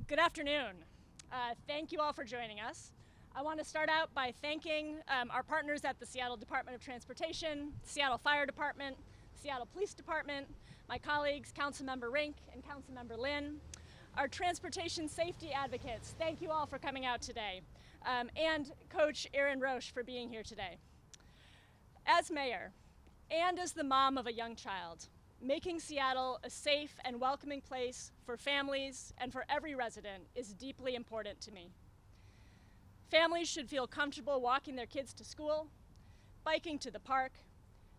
Good afternoon. Thank you all for joining us. I want to start out by thanking our partners at the Seattle Department of Transportation, Seattle Fire Department, Seattle Police Department, my colleagues, Councilmember Rink and Councilmember Lynn, our transportation safety advocates. Thank you all for coming out today, and Coach Erin Roche for being here today. As mayor, and as the mom of a young child, making Seattle a safe and welcoming place for families and for every resident is deeply important to me. Families should feel comfortable walking their kids to school, biking to the park,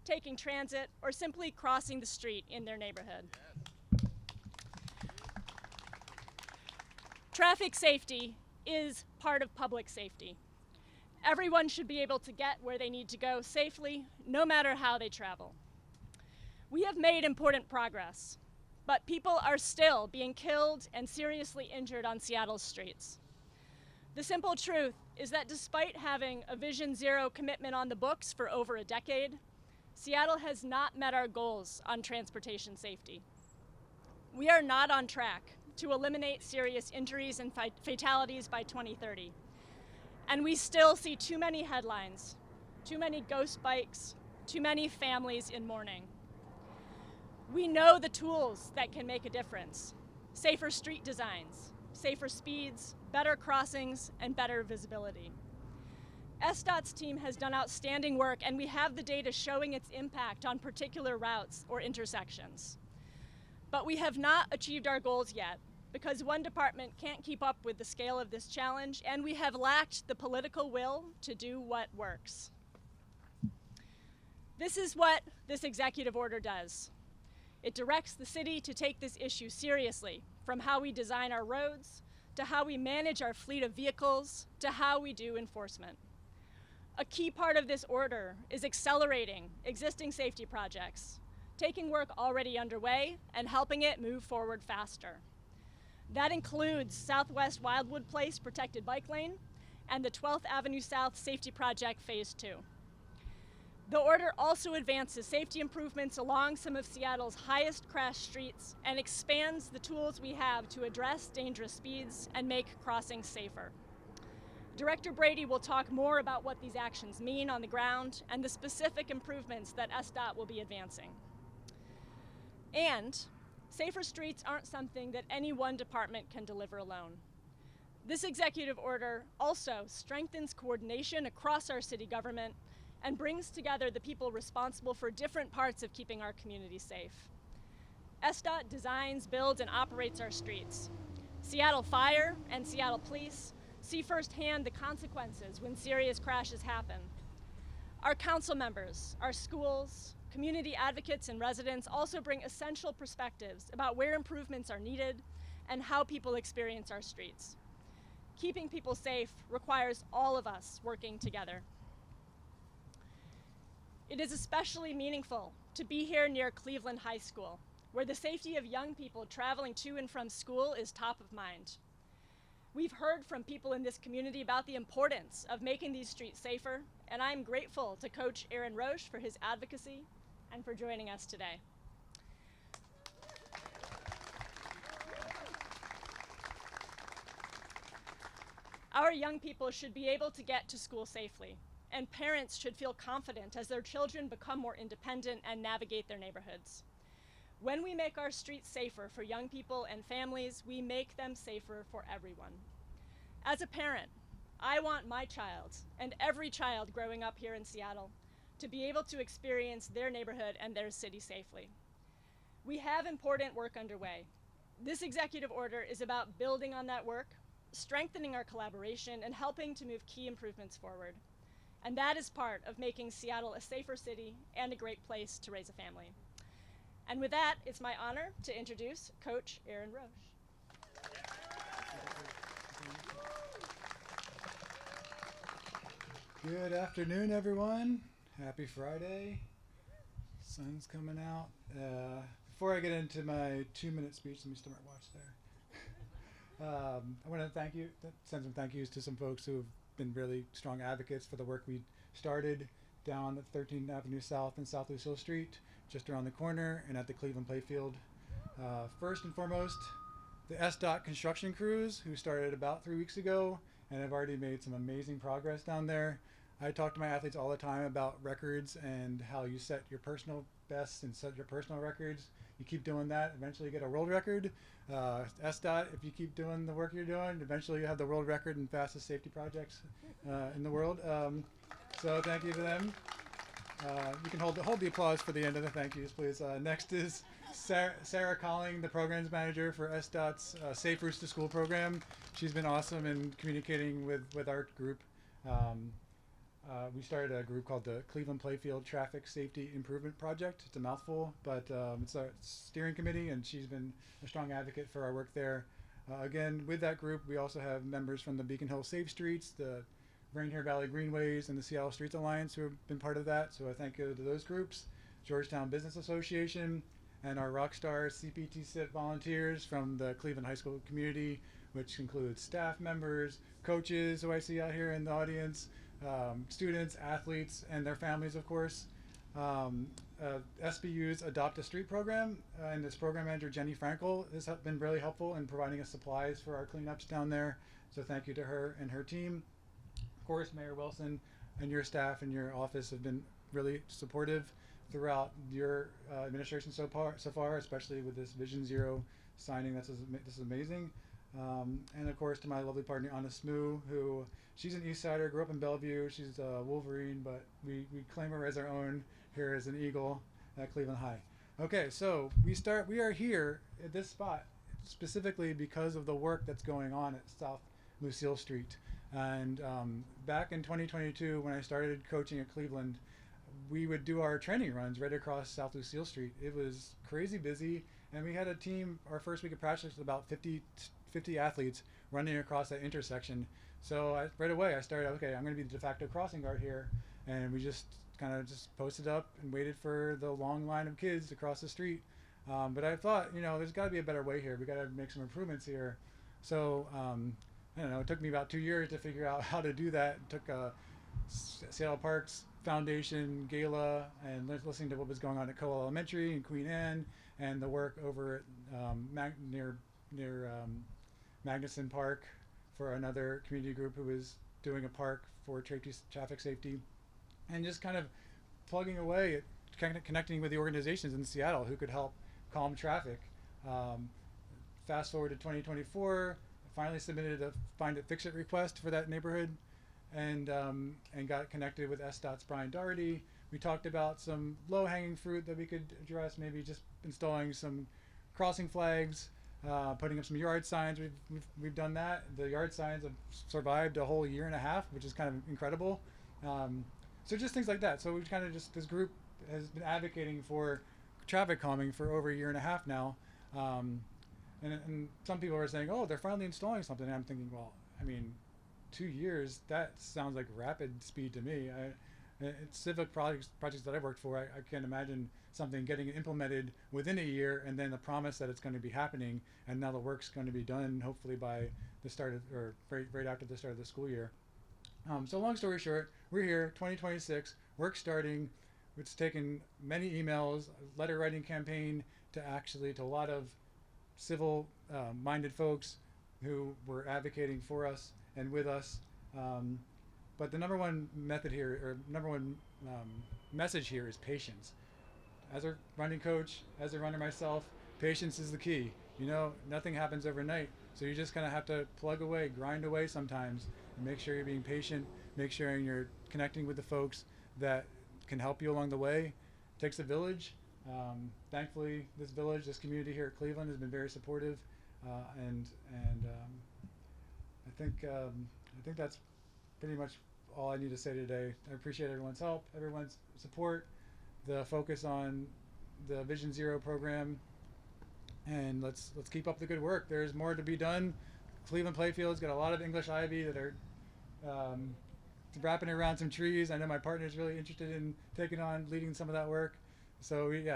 taking transit, or simply crossing the street in their neighborhood. Yes. Traffic safety is part of public safety. Everyone should be able to get where they need to go safely, no matter how they travel. We have made important progress, but people are still being killed and seriously injured on Seattle's streets. The simple truth is that despite having a Vision Zero commitment on the books for over a decade, Seattle has not met our goals on transportation safety. We are not on track to eliminate serious injuries and fatalities by 2030. And we still see too many headlines, too many ghost bikes, too many families in mourning. We know the tools that can make a difference: safer street designs, safer speeds, better crossings, and better visibility. SDOT's team has done outstanding work, and we have the data showing its impact on particular routes or intersections. But we have not achieved our goals yet because one department can't keep up with the scale of this challenge, and we have lacked the political will to do what works. This is what this executive order does. It directs the city to take this issue seriously, from how we design our roads, to how we manage our fleet of vehicles, to how we do enforcement. A key part of this order is accelerating existing safety projects, taking work already underway and helping it move forward faster. That includes Southwest Wildwood Place Protected Bike Lane and the 12th Avenue South Safety Project Phase 2. The order also advances safety improvements along some of Seattle's highest crash streets and expands the tools we have to address dangerous speeds and make crossings safer. Director Brady will talk more about what these actions mean on the ground and the specific improvements that SDOT will be advancing. And safer streets aren't something that any one department can deliver alone. This executive order also strengthens coordination across our city government and brings together the people responsible for different parts of keeping our community safe. SDOT designs, builds, and operates our streets. Seattle Fire and Seattle Police see firsthand the consequences when serious crashes happen. Our council members, our schools, community advocates, and residents also bring essential perspectives about where improvements are needed and how people experience our streets. Keeping people safe requires all of us working together. It is especially meaningful to be here near Cleveland High School, where the safety of young people traveling to and from school is top of mind. We've heard from people in this community about the importance of making these streets safer, and I'm grateful to Coach Erin Roche for his advocacy and for joining us today. Our young people should be able to get to school safely, and parents should feel confident as their children become more independent and navigate their neighborhoods. When we make our streets safer for young people and families, we make them safer for everyone. As a parent, I want my child and every child growing up here in Seattle to be able to experience their neighborhood and their city safely. We have important work underway. This executive order is about building on that work, strengthening our collaboration, and helping to move key improvements forward. And that is part of making Seattle a safer city and a great place to raise a family. And with that, it's my honor to introduce Coach Erin Roche. Good afternoon, everyone. Happy Friday. Sun's coming out. Before I get into my 2-minute speech, let me start my watch there. I want to send some thank yous to some folks who have been really strong advocates for the work we started down at 13th Avenue South and South Lucile Street, just around the corner and at the Cleveland Playfield. First and foremost, the SDOT construction crews who started about 3 weeks ago and have already made some amazing progress down there. I talk to my athletes all the time about records and how you set your personal bests and set your personal records. You keep doing that, eventually you get a world record. SDOT, if you keep doing the work you're doing, eventually you have the world record in fastest safety projects in the world. So thank you to them. You can hold the applause for the end of the thank yous, please. Next is Sarah Colling, the programs manager for SDOT's Safe Routes to School program. She's been awesome in communicating with our group. We started a group called the Cleveland Playfield Traffic Safety Improvement Project. It's a mouthful, but it's a steering committee, and she's been a strong advocate for our work there. Again, with that group, we also have members from the Beacon Hill Safe Streets, the Rainier Valley Greenways, and the Seattle Streets Alliance who have been part of that. So I thank you to those groups, Georgetown Business Association, and our Rockstar CPT SIP volunteers from the Cleveland High School community, which includes staff members, coaches who I see out here in the audience, students, athletes, and their families, of course. SBU's Adopt a Street program, and this program manager, Jenny Frankel, has been really helpful in providing us supplies for our cleanups down there. So thank you to her and her team. Of course, Mayor Wilson and your staff and your office have been really supportive throughout your administration so far, especially with this Vision Zero signing. This is amazing. And of course to my lovely partner Anna Smoo, who she's an East Sider, grew up in Bellevue. She's a Wolverine, but we claim her as our own here as an Eagle at Cleveland High. Okay, so we are here at this spot specifically because of the work that's going on at South Lucile Street. And back in 2022, when I started coaching at Cleveland, we would do our training runs right across South Lucile Street. It was crazy busy, and we had a team, our first week of practice, with about 50 athletes running across that intersection. So right away I started, okay, I'm going to be the de facto crossing guard here, and we just kind of just posted up and waited for the long line of kids to cross the street. But I thought, there's got to be a better way here. We got to make some improvements here. So I don't know, it took me about 2 years to figure out how to do that. It took Seattle Parks Foundation gala and listening to what was going on at Cole Elementary and Queen Anne, and the work over at near Magnuson Park for another community group who was doing a park for traffic safety, and just kind of plugging away at connecting with the organizations in Seattle who could help calm traffic. Fast forward to 2024, I finally submitted a Find It Fix It request for that neighborhood, and got connected with SDOT's Brian Doherty. We talked about some low-hanging fruit that we could address, maybe just installing some crossing flags, putting up some yard signs. We've done that. The yard signs have survived a whole year and a half, which is kind of incredible. So just things like that. So we've kind of this group has been advocating for traffic calming for over a year and a half now. And some people are saying, oh, they're finally installing something. And I'm thinking, well, I mean, 2 years, that sounds like rapid speed to me. It's civic projects that I've worked for. I can't imagine something getting implemented within a year and then the promise that it's going to be happening, and now the work's going to be done hopefully by the start of, or right after the start of the school year. So long story short, we're here, 2026, work starting. It's taken many emails, a letter writing campaign to a lot of civil minded folks who were advocating for us and with us. But the number one method here, or number one message here, is patience. As a running coach, as a runner myself, patience is the key. Nothing happens overnight. So you just kind of have to plug away, grind away sometimes, and make sure you're being patient, make sure you're connecting with the folks that can help you along the way. It takes a village. Thankfully, this community here at Cleveland has been very supportive, and I think that's pretty much all I need to say today. I appreciate everyone's help, everyone's support, the focus on the Vision Zero program, and let's keep up the good work. There's more to be done. Cleveland Playfield's got a lot of English ivy that are wrapping around some trees. I know my partner's really interested in leading some of that work. So we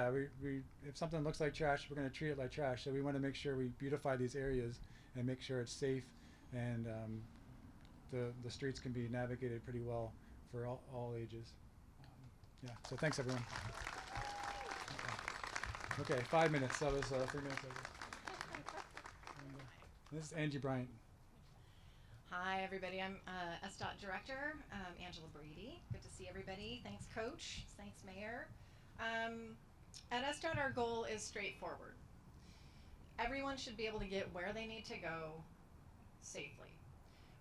if something looks like trash, we're going to treat it like trash. So we want to make sure we beautify these areas and make sure it's safe, and the streets can be navigated pretty well for all ages. So thanks everyone. Okay, 5 minutes. That was 3 minutes over. This is Angie Bryant. Hi, everybody. I'm SDOT Director, Angela Brady. Good to see everybody. Thanks, Coach. Thanks, Mayor. At SDOT, our goal is straightforward. Everyone should be able to get where they need to go safely.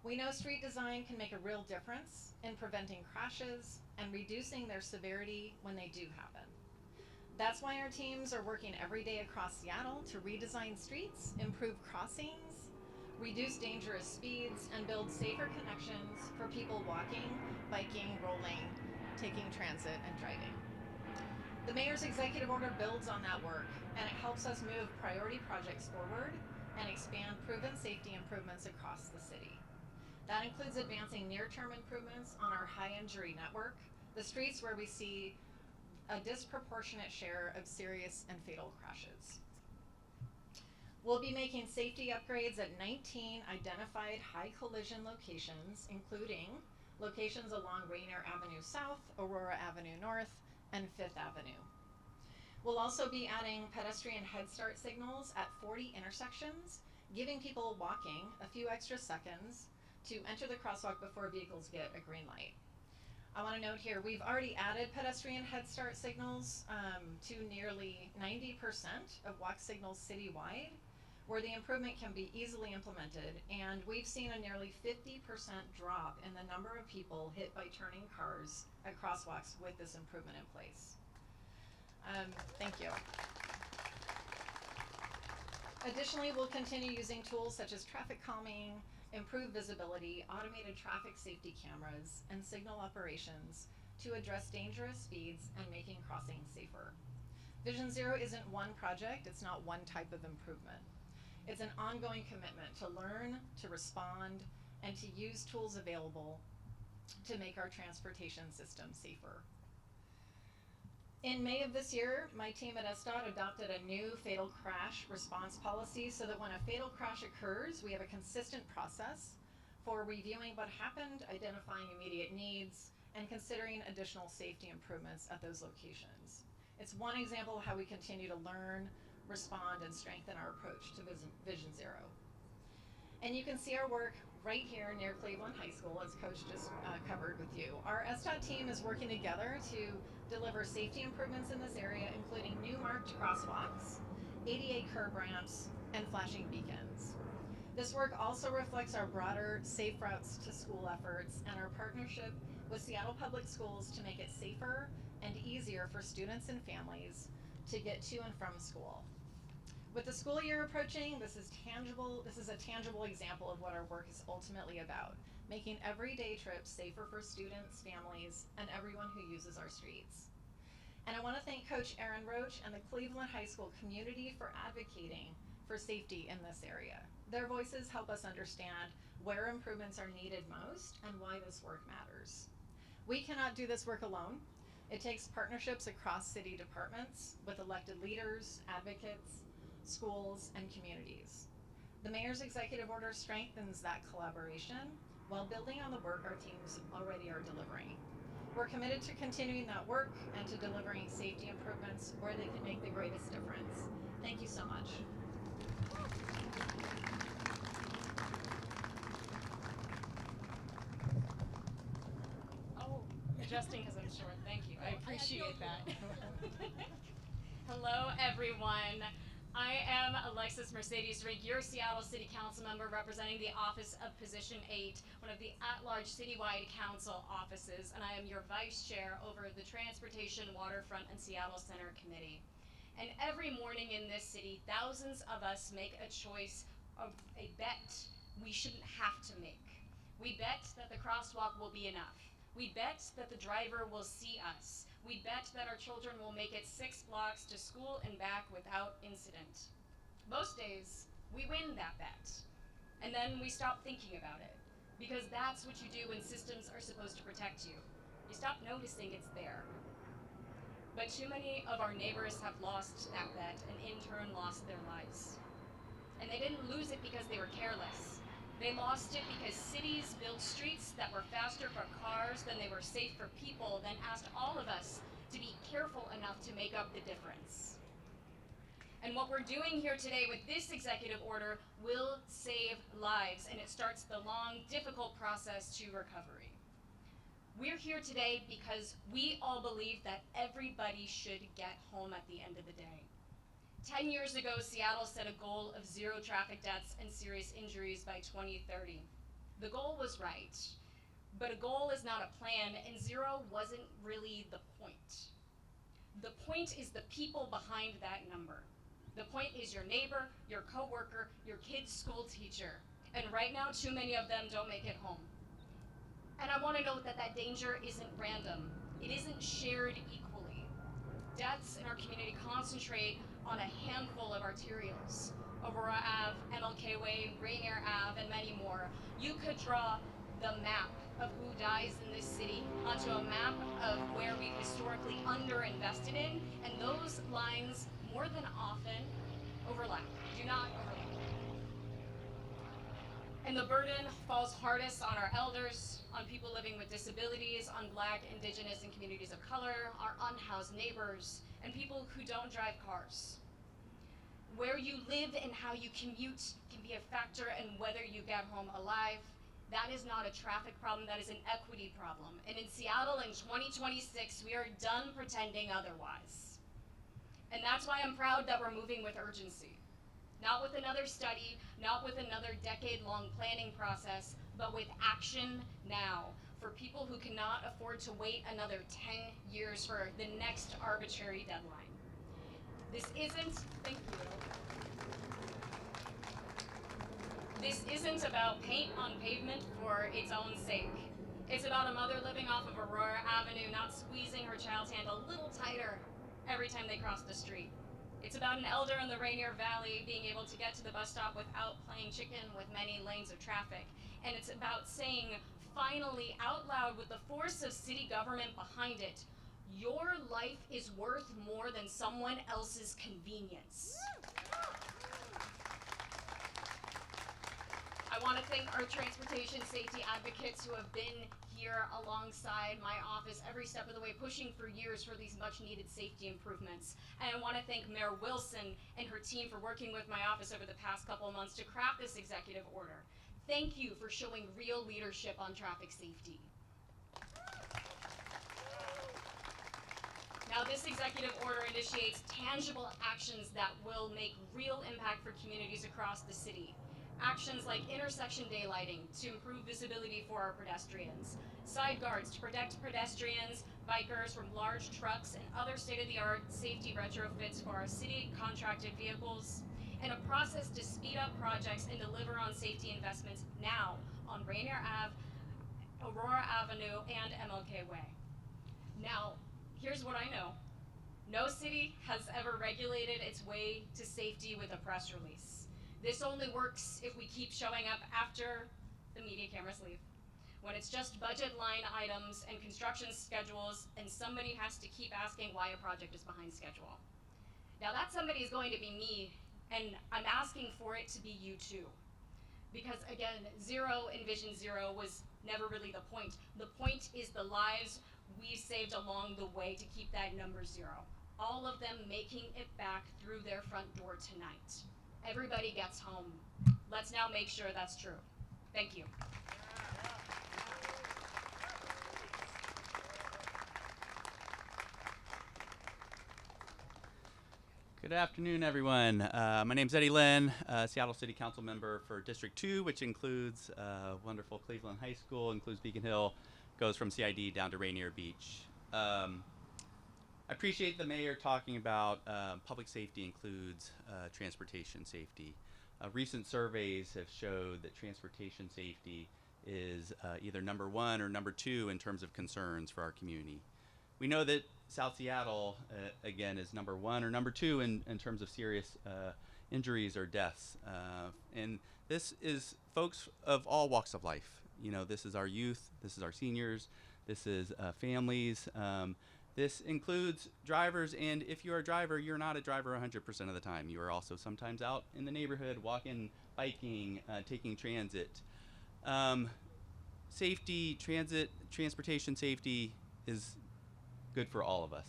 We know street design can make a real difference in preventing crashes and reducing their severity when they do happen. That's why our teams are working every day across Seattle to redesign streets, improve crossings, reduce dangerous speeds, and build safer connections for people walking, biking, rolling, taking transit, and driving. The Mayor's executive order builds on that work, and it helps us move priority projects forward and expand proven safety improvements across the city. That includes advancing near-term improvements on our high-injury network, the streets where we see a disproportionate share of serious and fatal crashes. We'll be making safety upgrades at 19 identified high collision locations, including locations along Rainier Avenue South, Aurora Avenue North, and 5th Avenue. We'll also be adding pedestrian head start signals at 40 intersections, giving people walking a few extra seconds to enter the crosswalk before vehicles get a green light. I want to note here, we've already added pedestrian head start signals to nearly 90% of walk signals citywide, where the improvement can be easily implemented, and we've seen a nearly 50% drop in the number of people hit by turning cars at crosswalks with this improvement in place. Thank you. Additionally, we'll continue using tools such as traffic calming, improved visibility, automated traffic safety cameras, and signal operations to address dangerous speeds and making crossings safer. Vision Zero isn't one project, it's not one type of improvement. It's an ongoing commitment to learn, to respond, and to use tools available to make our transportation system safer. In May of this year, my team at SDOT adopted a new fatal crash response policy so that when a fatal crash occurs, we have a consistent process for reviewing what happened, identifying immediate needs, and considering additional safety improvements at those locations. It's one example of how we continue to learn, respond, and strengthen our approach to Vision Zero. And you can see our work right here near Cleveland High School, as Coach just covered with you. Our SDOT team is working together to deliver safety improvements in this area, including new marked crosswalks, ADA curb ramps, and flashing beacons. This work also reflects our broader Safe Routes to School efforts and our partnership with Seattle Public Schools to make it safer and easier for students and families to get to and from school. With the school year approaching, this is a tangible example of what our work is ultimately about, making everyday trips safer for students, families, and everyone who uses our streets. And I want to thank Coach Aaron Roach and the Cleveland High School community for advocating for safety in this area. Their voices help us understand where improvements are needed most and why this work matters. We cannot do this work alone. It takes partnerships across city departments with elected leaders, advocates, schools, and communities. The Mayor's executive order strengthens that collaboration while building on the work our teams already are delivering. We're committed to continuing that work and to delivering safety improvements where they can make the greatest difference. Thank you so much. Oh, adjusting because I'm short. Thank you. I appreciate that. Hello, everyone. I am Alexis Mercedes Rink, your Seattle City Council member representing the Office of Position 8, one of the at-large citywide council offices, and I am your vice chair over the Transportation, Waterfront, and Seattle Center Committee. And every morning in this city, thousands of us make a choice of a bet we shouldn't have to make. We bet that the crosswalk will be enough. We bet that the driver will see us. We bet that our children will make it 6 blocks to school and back without incident. Most days, we win that bet. And then we stop thinking about it, because that's what you do when systems are supposed to protect you. You stop noticing it's there. But too many of our neighbors have lost that bet and in turn lost their lives. And they didn't lose it because they were careless. They lost it because cities built streets that were faster for cars than they were safe for people, then asked all of us to be careful enough to make up the difference. And what we're doing here today with this executive order will save lives, and it starts the long, difficult process to recovery. We're here today because we all believe that everybody should get home at the end of the day. 10 years ago, Seattle set a goal of 0 traffic deaths and serious injuries by 2030. The goal was right, but a goal is not a plan, and 0 wasn't really the point. The point is the people behind that number. The point is your neighbor, your coworker, your kid's school teacher. And right now, too many of them don't make it home. And I want to note that that danger isn't random. It isn't shared equally. Deaths in our community concentrate on a handful of arterials. Aurora Ave, MLK Way, Rainier Ave, and many more. You could draw the map of who dies in this city onto a map of where we've historically underinvested in, and those lines more than often overlap, do not overlap. And the burden falls hardest on our elders, on people living with disabilities, on Black, Indigenous, and communities of color, our unhoused neighbors, and people who don't drive cars. Where you live and how you commute can be a factor in whether you get home alive. That is not a traffic problem, that is an equity problem. And in Seattle in 2026, we are done pretending otherwise. And that's why I'm proud that we're moving with urgency. Not with another study, not with another decade-long planning process, but with action now for people who cannot afford to wait another 10 years for the next arbitrary deadline. This isn't about paint on pavement for its own sake. It's about a mother living off of Aurora Avenue not squeezing her child's hand a little tighter every time they cross the street. It's about an elder in the Rainier Valley being able to get to the bus stop without playing chicken with many lanes of traffic. And it's about saying, finally, out loud with the force of city government behind it, your life is worth more than someone else's convenience. I want to thank our transportation safety advocates who have been here alongside my office every step of the way, pushing for years for these much needed safety improvements. And I want to thank Mayor Wilson and her team for working with my office over the past couple of months to craft this executive order. Thank you for showing real leadership on traffic safety. Now, this executive order initiates tangible actions that will make real impact for communities across the city. Actions like intersection daylighting to improve visibility for our pedestrians, side guards to protect pedestrians, bikers from large trucks and other state-of-the-art safety retrofits for our city contracted vehicles, and a process to speed up projects and deliver on safety investments now on Rainier Ave, Aurora Avenue, and MLK Way. Now, here's what I know. No city has ever regulated its way to safety with a press release. This only works if we keep showing up after the media cameras leave. When it's just budget line items and construction schedules, and somebody has to keep asking why a project is behind schedule. Now that somebody is going to be me, and I'm asking for it to be you too. Because again, 0 and Vision 0 was never really the point. The point is the lives we've saved along the way to keep that number 0. All of them making it back through their front door tonight. Everybody gets home. Let's now make sure that's true. Thank you. Good afternoon, everyone. My name's Eddie Lynn, Seattle City Council member for District 2, which includes wonderful Cleveland High School, includes Beacon Hill, goes from CID down to Rainier Beach. I appreciate the mayor talking about public safety includes transportation safety. Recent surveys have showed that transportation safety is either number 1 or number 2 in terms of concerns for our community. We know that South Seattle, again, is number 1 or number 2 in terms of serious injuries or deaths. And this is folks of all walks of life. You know, this is our youth, this is our seniors, this is families. This includes drivers, and if you're a driver, you're not a driver 100% of the time. You are also sometimes out in the neighborhood, walking, biking, taking transit. Safety, transportation safety is good for all of us.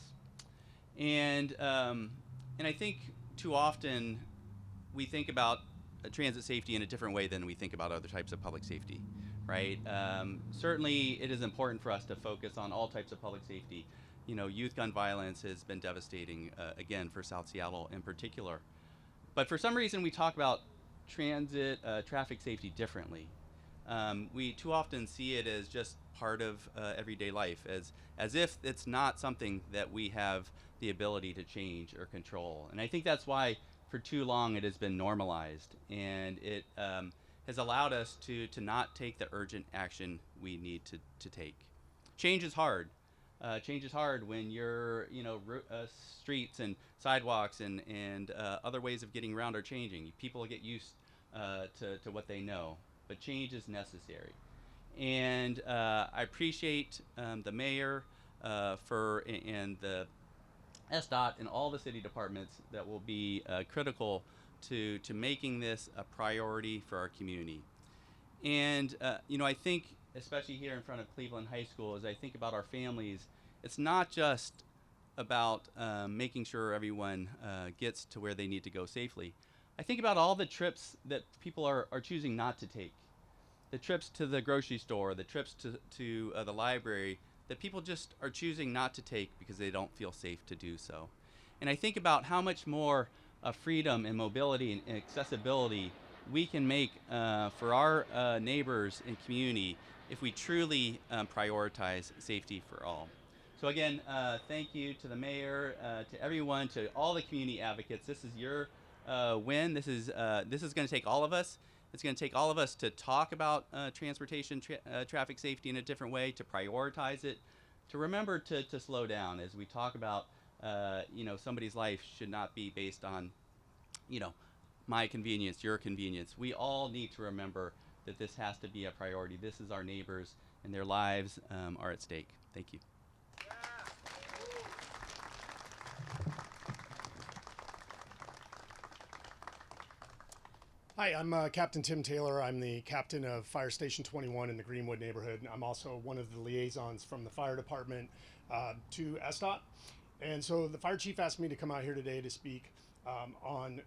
And I think too often we think about transit safety in a different way than we think about other types of public safety, right? Certainly it is important for us to focus on all types of public safety. You know, youth gun violence has been devastating, again, for South Seattle in particular. But for some reason we talk about transit traffic safety differently. We too often see it as just part of everyday life, as if it's not something that we have the ability to change or control. And I think that's why for too long it has been normalized, and it has allowed us to not take the urgent action we need to take. Change is hard. Change is hard when your streets and sidewalks and other ways of getting around are changing. People get used to what they know, but change is necessary. And I appreciate the mayor and the SDOT and all the city departments that will be critical to making this a priority for our community. And I think, especially here in front of Cleveland High School, as I think about our families, it's not just about making sure everyone gets to where they need to go safely. I think about all the trips that people are choosing not to take. The trips to the grocery store, the trips to the library, that people just are choosing not to take because they don't feel safe to do so. And I think about how much more freedom and mobility and accessibility we can make for our neighbors and community if we truly prioritize safety for all. So again, thank you to the mayor, to everyone, to all the community advocates. This is your win. This is going to take all of us. It's going to take all of us to talk about transportation traffic safety in a different way, to prioritize it, to remember to slow down as we talk about, somebody's life should not be based on, my convenience, your convenience. We all need to remember that this has to be a priority. This is our neighbors, and their lives are at stake. Thank you. Hi, I'm Captain Tim Taylor. I'm the captain of Fire Station 21 in the Greenwood neighborhood. I'm also one of the liaisons from the fire department to SDOT. And so the fire chief asked me to come out here today to speak on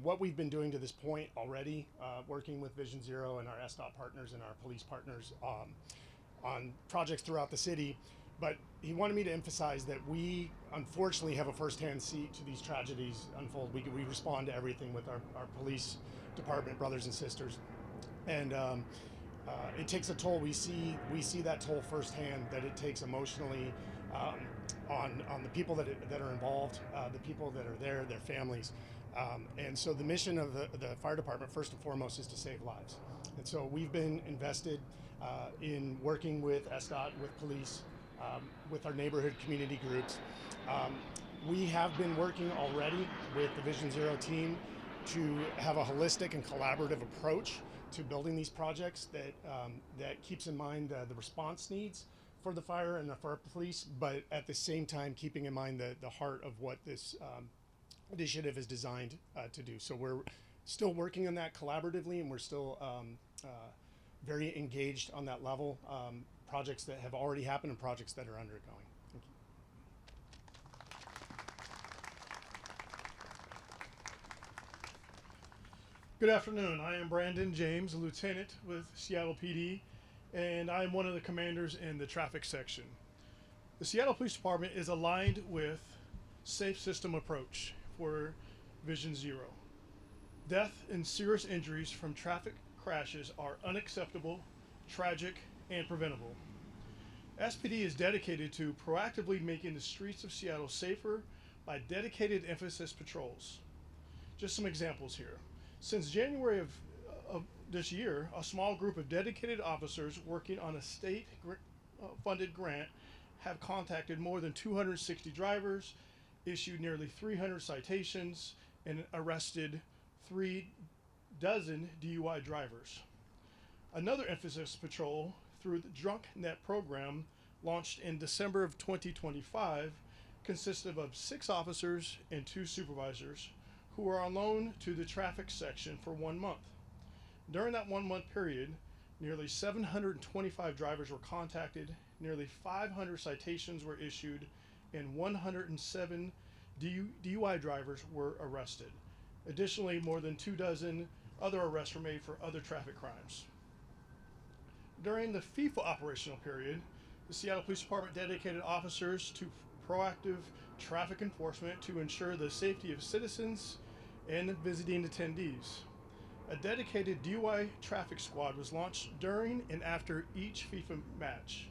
what we've been doing to this point already, working with Vision Zero and our SDOT partners and our police partners on projects throughout the city. But he wanted me to emphasize that we unfortunately have a firsthand seat to these tragedies unfold. We respond to everything with our police department brothers and sisters, and it takes a toll. We see that toll firsthand, that it takes emotionally on the people that are involved, the people that are there, their families, and so the mission of the fire department first and foremost is to save lives. And so we've been invested in working with SDOT, with police, with our neighborhood community groups. We have been working already with the Vision Zero team to have a holistic and collaborative approach to building these projects that keeps in mind the response needs for the fire and for our police, but at the same time keeping in mind the heart of what this initiative is designed to do. So we're still working on that collaboratively, and we're still very engaged on that level. Projects that have already happened and projects that are undergoing. Thank you. Good afternoon. I am Brandon James, a lieutenant with Seattle PD, and I am one of the commanders in the traffic section. The Seattle Police Department is aligned with Safe System Approach for Vision Zero. Death and serious injuries from traffic crashes are unacceptable, tragic, and preventable. SPD is dedicated to proactively making the streets of Seattle safer by dedicated emphasis patrols. Just some examples here. Since January of this year, a small group of dedicated officers working on a state-funded grant have contacted more than 260 drivers, issued nearly 300 citations, and arrested 36 DUI drivers. Another emphasis patrol through the Drunk Net program, launched in December of 2025, consisted of 6 officers and 2 supervisors who are on loan to the traffic section for 1 month. During that 1 month period, nearly 725 drivers were contacted, nearly 500 citations were issued, and 107 DUI drivers were arrested. Additionally, more than 24 other arrests were made for other traffic crimes. During the FIFA operational period, the Seattle Police Department dedicated officers to proactive traffic enforcement to ensure the safety of citizens and visiting attendees. A dedicated DUI traffic squad was launched during and after each FIFA match.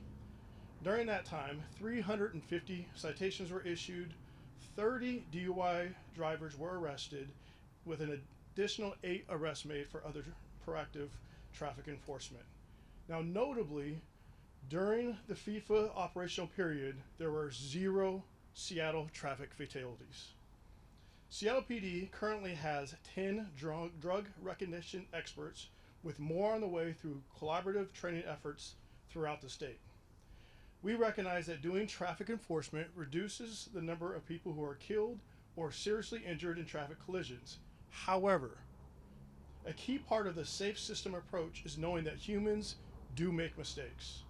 During that time, 350 citations were issued, 30 DUI drivers were arrested, with an additional 8 arrests made for other proactive traffic enforcement. Now, notably, during the FIFA operational period, there were 0 Seattle traffic fatalities. Seattle PD currently has 10 drug recognition experts, with more on the way through collaborative training efforts throughout the state. We recognize that doing traffic enforcement reduces the number of people who are killed or seriously injured in traffic collisions. However, a key part of the safe system approach is knowing that humans do make mistakes.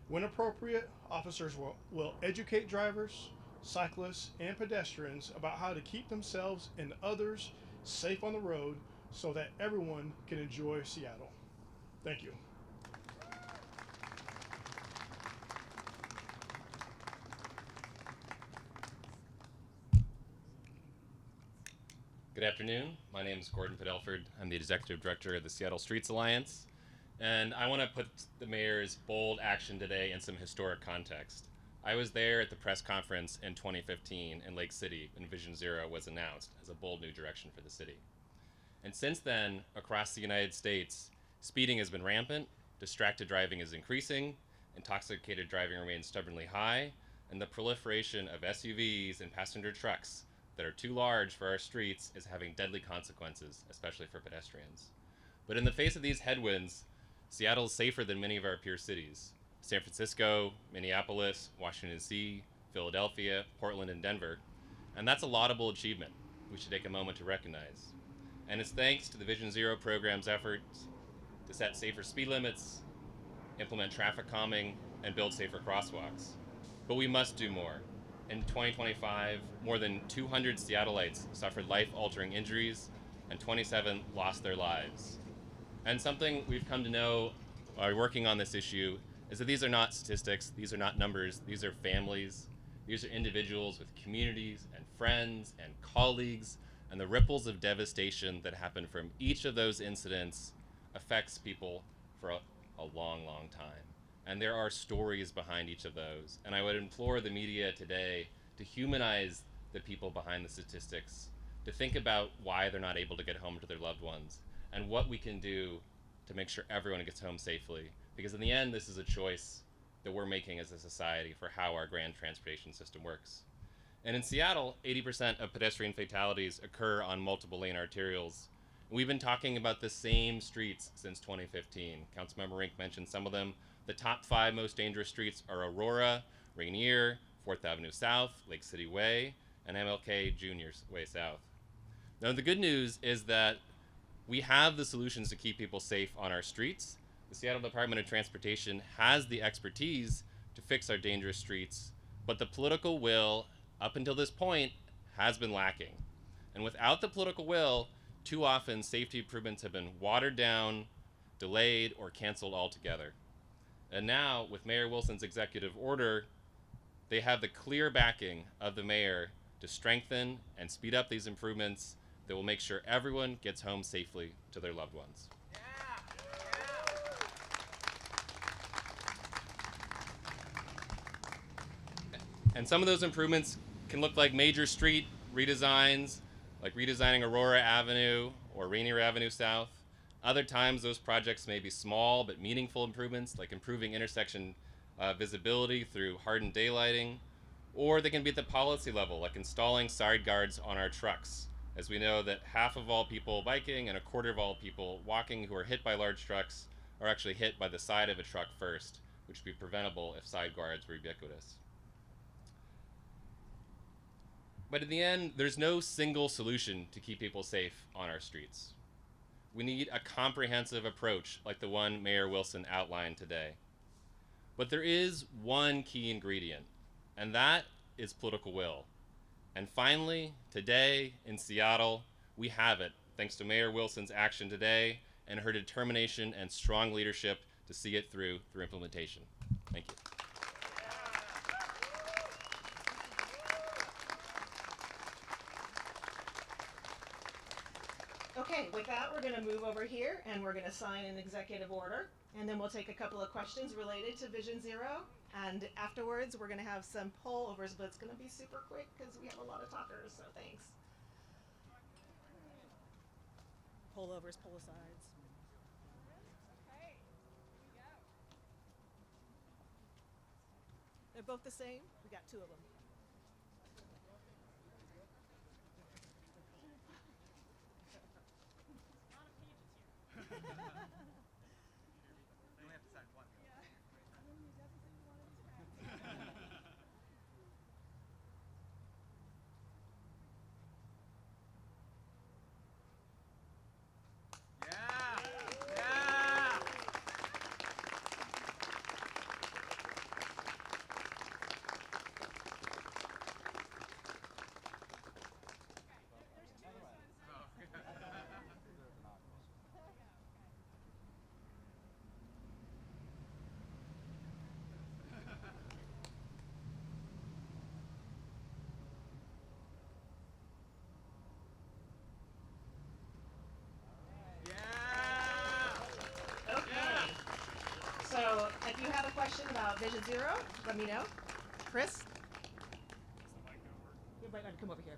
When appropriate, officers will educate drivers, cyclists, and pedestrians about how to keep themselves and others safe on the road so that everyone can enjoy Seattle. Thank you. Good afternoon. My name is Gordon Padelford. I'm the Executive Director of the Seattle Streets Alliance, and I want to put the mayor's bold action today in some historic context. I was there at the press conference in 2015 in Lake City when Vision Zero was announced as a bold new direction for the city. And since then, across the United States, speeding has been rampant, distracted driving is increasing, intoxicated driving remains stubbornly high, and the proliferation of SUVs and passenger trucks that are too large for our streets is having deadly consequences, especially for pedestrians. But in the face of these headwinds, Seattle is safer than many of our peer cities. San Francisco, Minneapolis, Washington DC, Philadelphia, Portland, and Denver. And that's a laudable achievement we should take a moment to recognize. And it's thanks to the Vision Zero program's efforts to set safer speed limits, implement traffic calming, and build safer crosswalks. But we must do more. In 2025, more than 200 Seattleites suffered life-altering injuries, and 27 lost their lives. And something we've come to know while working on this issue is that these are not statistics, these are not numbers, these are families, these are individuals with communities and friends and colleagues, and the ripples of devastation that happen from each of those incidents affects people for a long, long time. And there are stories behind each of those. And I would implore the media today to humanize the people behind the statistics, to think about why they're not able to get home to their loved ones, and what we can do to make sure everyone gets home safely. Because in the end, this is a choice that we're making as a society for how our grand transportation system works. And in Seattle, 80% of pedestrian fatalities occur on multiple lane arterials. We've been talking about the same streets since 2015. Councilmember Rink mentioned some of them. The top 5 most dangerous streets are Aurora, Rainier, 4th Avenue South, Lake City Way, and MLK Jr.'s Way South. Now, the good news is that we have the solutions to keep people safe on our streets. The Seattle Department of Transportation has the expertise to fix our dangerous streets, but the political will, up until this point, has been lacking. And without the political will, too often safety improvements have been watered down, delayed, or canceled altogether. And now, with Mayor Wilson's executive order, they have the clear backing of the mayor to strengthen and speed up these improvements that will make sure everyone gets home safely to their loved ones. And some of those improvements can look like major street redesigns, like redesigning Aurora Avenue or Rainier Avenue South. Other times, those projects may be small but meaningful improvements, like improving intersection visibility through hardened daylighting, or they can be at the policy level, like installing side guards on our trucks, as we know that half of all people biking and a quarter of all people walking who are hit by large trucks are actually hit by the side of a truck first, which would be preventable if side guards were ubiquitous. But in the end, there's no single solution to keep people safe on our streets. We need a comprehensive approach like the one Mayor Wilson outlined today. But there is one key ingredient, and that is political will. And finally, today in Seattle, we have it, thanks to Mayor Wilson's action today and her determination and strong leadership to see it through implementation. Thank you. Okay, with that, we're going to move over here and we're going to sign an executive order, and then we'll take a couple of questions related to Vision Zero, and afterwards we're going to have some pullovers, but it's going to be super quick because we have a lot of talkers, so thanks. Pullovers, pull-asides. They're both the same? We got two of them. So if you have a question about Vision Zero, let me know. Chris? You might want to come over here.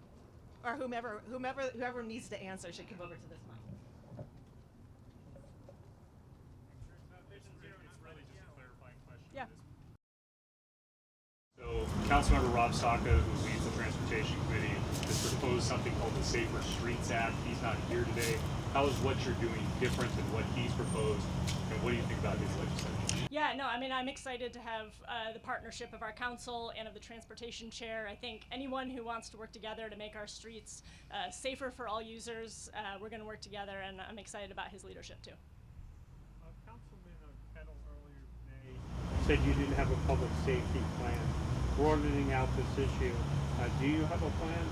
Or whoever needs to answer should come over to this mic. It's really just a clarifying question. Yeah. So Councilmember Rob Saka, who leads the Transportation Committee, has proposed something called the Safer Streets Act. He's not here today. How is what you're doing different than what he's proposed, and what do you think about his legislation? Yeah, no, I mean, I'm excited to have the partnership of our council and of the transportation chair. I think anyone who wants to work together to make our streets safer for all users, we're going to work together, and I'm excited about his leadership too. Councilman Kettle earlier today said you didn't have a public safety plan. Broadening out this issue, do you have a plan?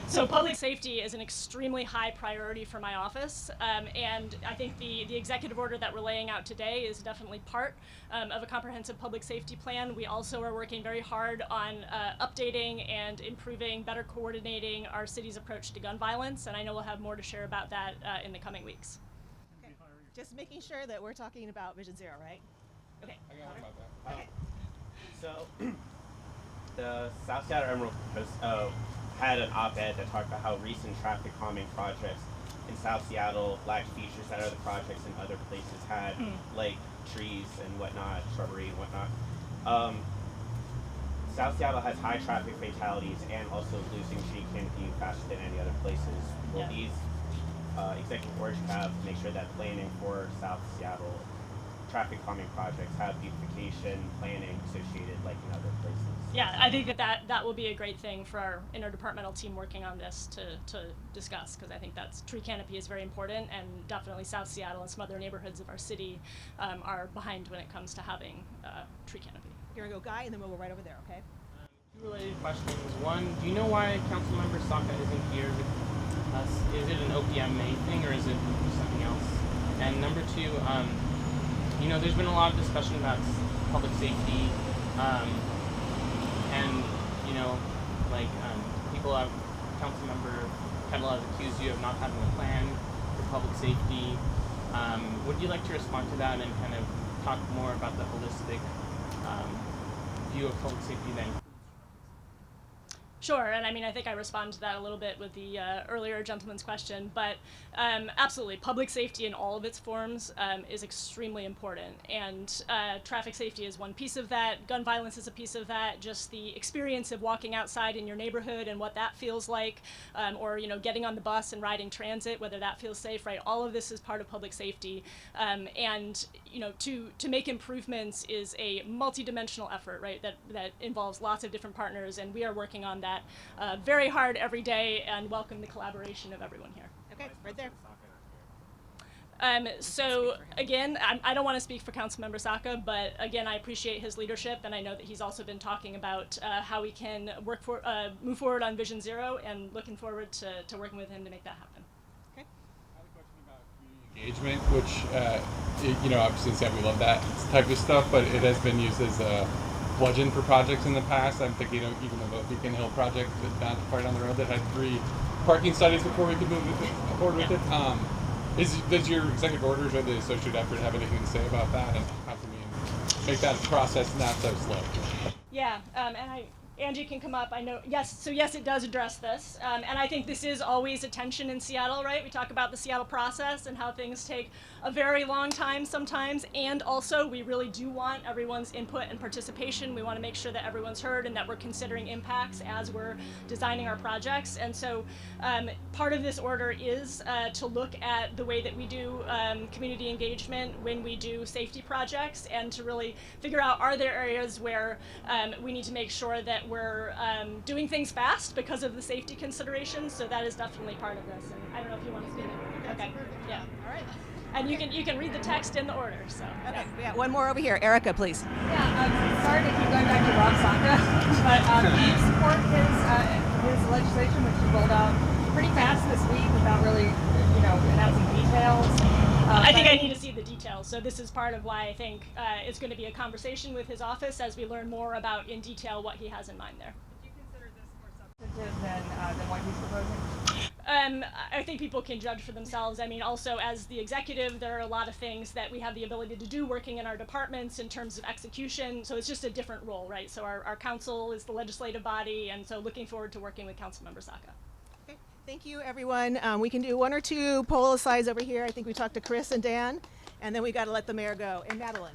So public safety is an extremely high priority for my office, and I think the executive order that we're laying out today is definitely part of a comprehensive public safety plan. We also are working very hard on updating and improving, better coordinating our city's approach to gun violence, and I know we'll have more to share about that in the coming weeks. Okay. Just making sure that we're talking about Vision Zero, right? Okay. I got one about that. Okay. So, the South Seattle Emerald Post had an op-ed that talked about how recent traffic calming projects in South Seattle lacked features that other projects in other places had, like trees and whatnot, shrubbery and whatnot. South Seattle has high traffic fatalities and also losing tree canopy faster than any other places. Will these executive orders you have to make sure that planning for South Seattle traffic calming projects have beautification planning associated like in other places? Yeah, I think that will be a great thing for our interdepartmental team working on this to discuss, because I think tree canopy is very important, and definitely South Seattle and some other neighborhoods of our city are behind when it comes to having tree canopy. Here we go, Guy, and then we'll go right over there, okay? Two related questions. One, do you know why Councilmember Saka isn't here with us? Is it an OPMA thing or is it something else? And number two, you know, there's been a lot of discussion about public safety, and you know, like people have, Councilmember Kettle has accused you of not having a plan for public safety. Would you like to respond to that and kind of talk more about the holistic view of public safety then? Sure, and I mean, I think I responded to that a little bit with the earlier gentleman's question, but absolutely, public safety in all of its forms is extremely important, and traffic safety is one piece of that, gun violence is a piece of that, just the experience of walking outside in your neighborhood and what that feels like, or, you know, getting on the bus and riding transit, whether that feels safe, right? All of this is part of public safety, and, you know, to make improvements is a multi-dimensional effort, right, that involves lots of different partners, and we are working on that very hard every day, and welcome the collaboration of everyone here. Okay, right there. So again, I don't want to speak for Councilmember Saka, but again, I appreciate his leadership, and I know that he's also been talking about how we can move forward on Vision Zero, and looking forward to working with him to make that happen. Okay. I have a question about community engagement, which, you know, obviously in Seattle we love that type of stuff, but it has been used as a bludgeon for projects in the past. I'm thinking of even of a Beacon Hill project not far down the road that had 3 parking studies before we could move forward with it. Does your executive orders or the associated effort have anything to say about that, and how can we make that process not so slow? Yeah, and Angie can come up. I know, yes, so yes, it does address this. And I think this is always a tension in Seattle, right? We talk about the Seattle process and how things take a very long time sometimes. And also, we really do want everyone's input and participation. We want to make sure that everyone's heard and that we're considering impacts as we're designing our projects. And so part of this order is to look at the way that we do community engagement when we do safety projects, and to really figure out, are there areas where we need to make sure that we're doing things fast because of the safety considerations. So that is definitely part of this. And I don't know if you want to speak. Okay. Yeah. All right. And you can read the text in the order. So. Okay. Yeah. One more over here, Erica, please. Yeah. Sorry to keep going back to Rob Saka, but do you support his legislation, which he rolled out pretty fast this week without really, announcing details? I think I need to see the details. So this is part of why I think it's going to be a conversation with his office as we learn more about in detail what he has in mind there. Do you consider this more substantive than what he's proposing? I think people can judge for themselves. I mean, also as the executive, there are a lot of things that we have the ability to do working in our departments in terms of execution. So it's just a different role, right? So our council is the legislative body, and so looking forward to working with Councilmember Saka. Okay. Thank you, everyone. We can do 1 or 2 poll asides over here. I think we talked to Chris and Dan, and then we got to let the mayor go. And Madeline.